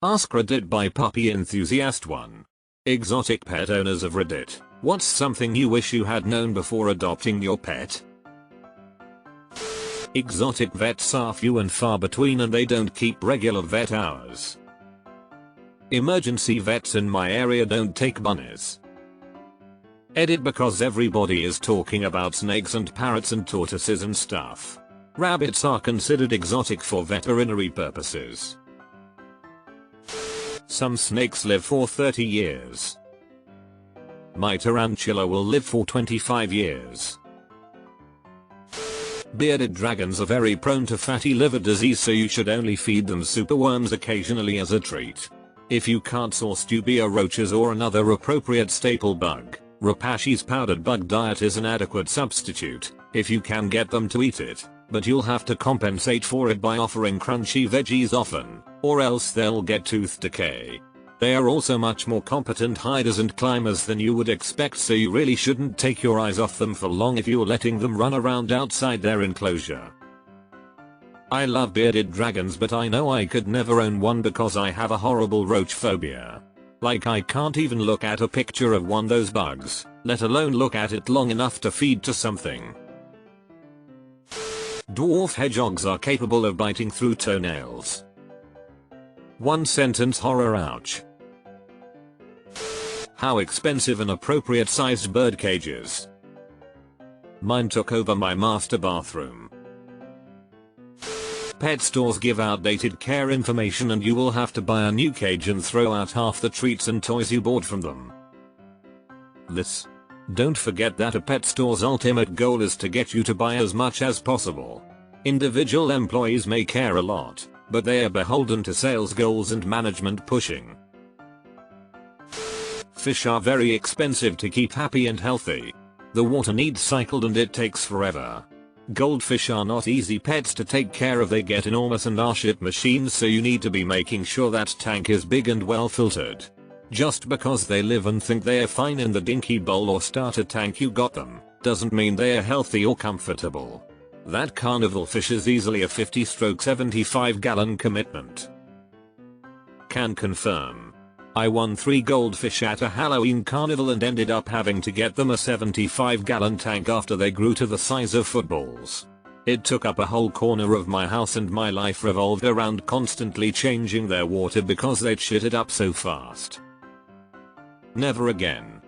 AskReddit by Puppy Enthusiast 1. Exotic pet owners of Reddit, what's something you wish you had known before adopting your pet? Exotic vets are few and far between and they don't keep regular vet hours. Emergency vets in my area don't take bunnies. Edit because everybody is talking about snakes and parrots and tortoises and stuff. Rabbits are considered exotic for veterinary purposes. Some snakes live for 30 years. My tarantula will live for 25 years. Bearded dragons are very prone to fatty liver disease, so you should only feed them superworms occasionally as a treat. If you can't source dubia roaches or another appropriate staple bug, Rapashi's powdered bug diet is an adequate substitute, if you can get them to eat it, but you'll have to compensate for it by offering crunchy veggies often, or else they'll get tooth decay. They are also much more competent hiders and climbers than you would expect, so you really shouldn't take your eyes off them for long if you're letting them run around outside their enclosure. I love bearded dragons, but I know I could never own one because I have a horrible roach phobia. Like, I can't even look at a picture of one of those bugs, let alone look at it long enough to feed to something. Dwarf hedgehogs are capable of biting through toenails. One sentence horror, ouch. How expensive an appropriate sized bird cage is. Mine took over my master bathroom. Pet stores give outdated care information and you will have to buy a new cage and throw out half the treats and toys you bought from them. Don't forget that a pet store's ultimate goal is to get you to buy as much as possible. Individual employees may care a lot, but they are beholden to sales goals and management pushing. Fish are very expensive to keep happy and healthy. The water needs cycled and it takes forever. Goldfish are not easy pets to take care of. They get enormous and are shit machines, so you need to be making sure that tank is big and well filtered. Just because they live and think they are fine in the dinky bowl or starter tank you got them, doesn't mean they are healthy or comfortable. That carnival fish is easily a 50-75 gallon commitment. Can confirm. I won 3 goldfish at a Halloween carnival and ended up having to get them a 75 gallon tank after they grew to the size of footballs. It took up a whole corner of my house and my life revolved around constantly changing their water because they'd shit it up so fast. Never again.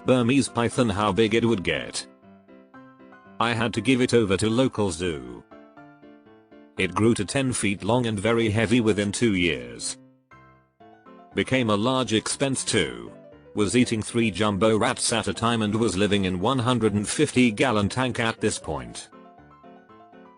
Burmese python, how big it would get. I had to give it over to local zoo. It grew to 10 feet long and very heavy within 2 years. Became a large expense too. Was eating 3 jumbo rats at a time and was living in 150 gallon tank at this point.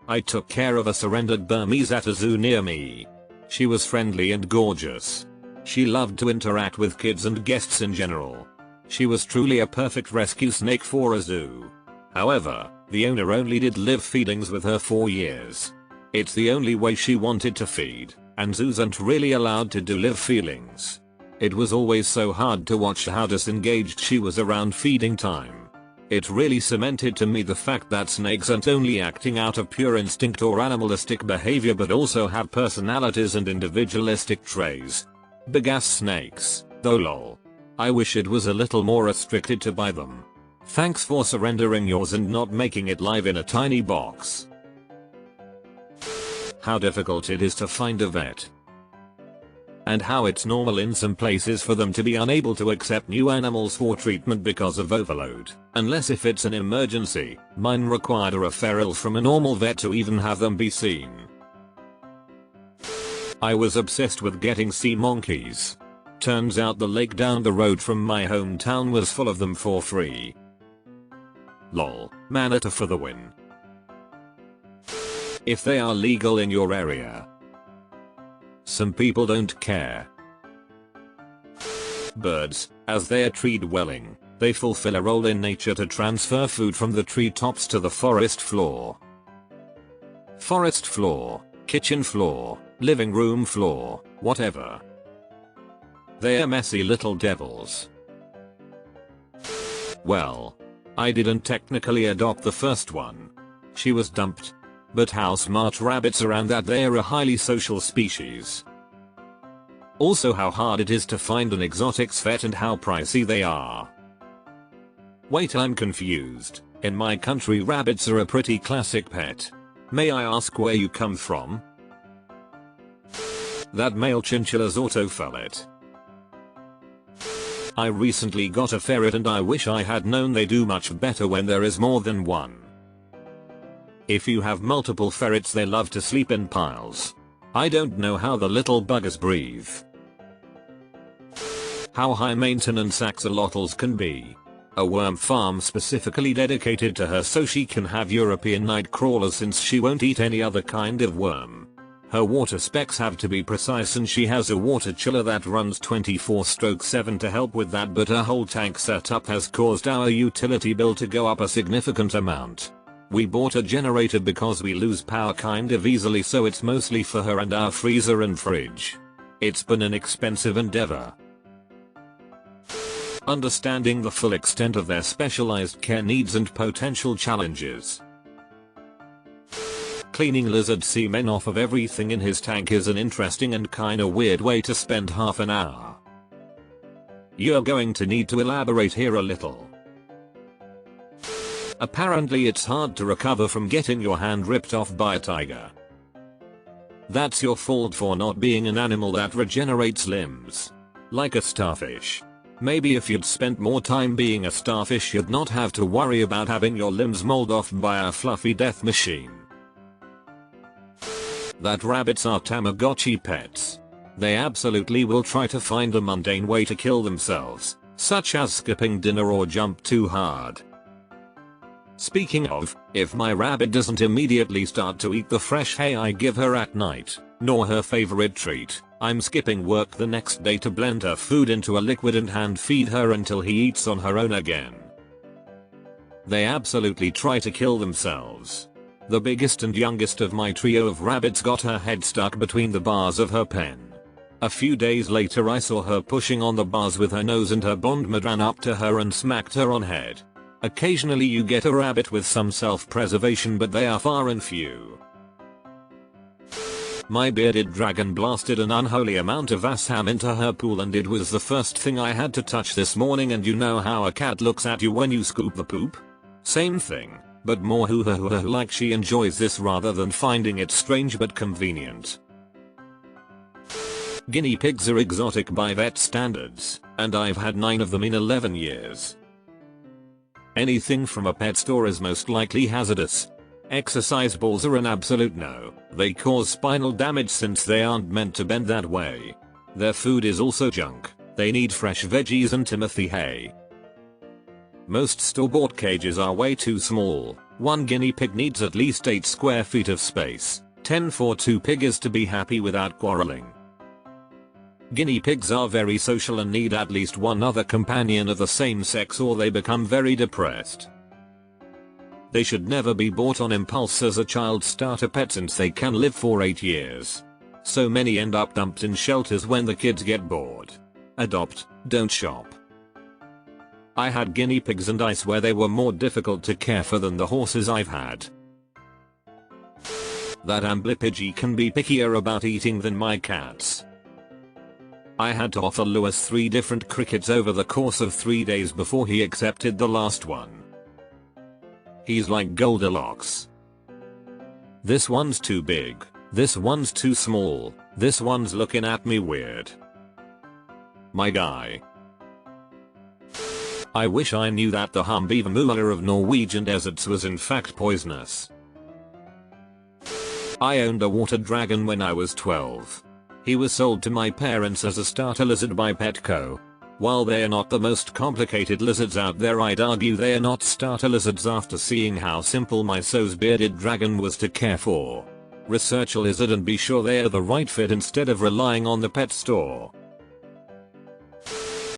I took care of a surrendered Burmese at a zoo near me. She was friendly and gorgeous. She loved to interact with kids and guests in general. She was truly a perfect rescue snake for a zoo. However, the owner only did live feedings with her 4 years. It's the only way she wanted to feed, and zoos aren't really allowed to do live feelings. It was always so hard to watch how disengaged she was around feeding time. It really cemented to me the fact that snakes aren't only acting out of pure instinct or animalistic behavior but also have personalities and individualistic traits. Big ass snakes, though lol. I wish it was a little more restricted to buy them. Thanks for surrendering yours and not making it live in a tiny box. How difficult it is to find a vet. And how it's normal in some places for them to be unable to accept new animals for treatment because of overload, unless if it's an emergency. Mine required a referral from a normal vet to even have them be seen. I was obsessed with getting sea monkeys. Turns out the lake down the road from my hometown was full of them for free. Lol, manatee for the win. If they are legal in your area. Some people don't care. Birds, as they are tree dwelling, they fulfill a role in nature to transfer food from the treetops to the forest floor. Forest floor, kitchen floor, living room floor, whatever. They are messy little devils. Well, I didn't technically adopt the first one. She was dumped. But how smart rabbits are and that they are a highly social species. Also how hard it is to find an exotic pet and how pricey they are. Wait, I'm confused. In my country rabbits are a pretty classic pet. May I ask where you come from? That male chinchilla's autophyllate. I recently got a ferret and I wish I had known they do much better when there is more than one. If you have multiple ferrets they love to sleep in piles. I don't know how the little buggers breathe. How high maintenance axolotls can be. A worm farm specifically dedicated to her so she can have European night crawlers since she won't eat any other kind of worm. Her water specs have to be precise and she has a water chiller that runs 24/7 to help with that, but her whole tank setup has caused our utility bill to go up a significant amount. We bought a generator because we lose power kind of easily, so it's mostly for her and our freezer and fridge. It's been an expensive endeavor. Understanding the full extent of their specialized care needs and potential challenges. Cleaning lizard semen off of everything in his tank is an interesting and kinda weird way to spend half an hour. You're going to need to elaborate here a little. Apparently it's hard to recover from getting your hand ripped off by a tiger. That's your fault for not being an animal that regenerates limbs. Like a starfish. Maybe if you'd spent more time being a starfish you'd not have to worry about having your limbs mauled off by a fluffy death machine. That rabbits are Tamagotchi pets. They absolutely will try to find a mundane way to kill themselves, such as skipping dinner or jump too hard. Speaking of, if my rabbit doesn't immediately start to eat the fresh hay I give her at night, nor her favorite treat, I'm skipping work the next day to blend her food into a liquid and hand feed her until he eats on her own again. They absolutely try to kill themselves. The biggest and youngest of my trio of rabbits got her head stuck between the bars of her pen. A few days later I saw her pushing on the bars with her nose and her bondmate ran up to her and smacked her on head. Occasionally you get a rabbit with some self-preservation, but they are far and few. My bearded dragon blasted an unholy amount of assam into her pool and it was the first thing I had to touch this morning, and you know how a cat looks at you when you scoop the poop? Same thing, but more hoo-ha-hoo-ha, like she enjoys this rather than finding it strange but convenient. Guinea pigs are exotic by vet standards, and I've had 9 of them in 11 years. Anything from a pet store is most likely hazardous. Exercise balls are an absolute no. They cause spinal damage since they aren't meant to bend that way. Their food is also junk. They need fresh veggies and Timothy hay. Most store-bought cages are way too small. One guinea pig needs at least 8 square feet of space. 10 for 2 piggers to be happy without quarreling. Guinea pigs are very social and need at least one other companion of the same sex or they become very depressed. They should never be bought on impulse as a child starter pet since they can live for 8 years. So many end up dumped in shelters when the kids get bored. Adopt, don't shop. I had guinea pigs and I swear they were more difficult to care for than the horses I've had. That amblypygy can be pickier about eating than my cats. I had to offer Lewis 3 different crickets over the course of 3 days before he accepted the last one. He's like Goldilocks. This one's too big, this one's too small, this one's looking at me weird. My guy. I wish I knew that the Humbeavermuller of Norwegian deserts was in fact poisonous. I owned a water dragon when I was 12. He was sold to my parents as a starter lizard by Petco. While they are not the most complicated lizards out there, I'd argue they are not starter lizards after seeing how simple my so's bearded dragon was to care for. Research a lizard and be sure they are the right fit instead of relying on the pet store.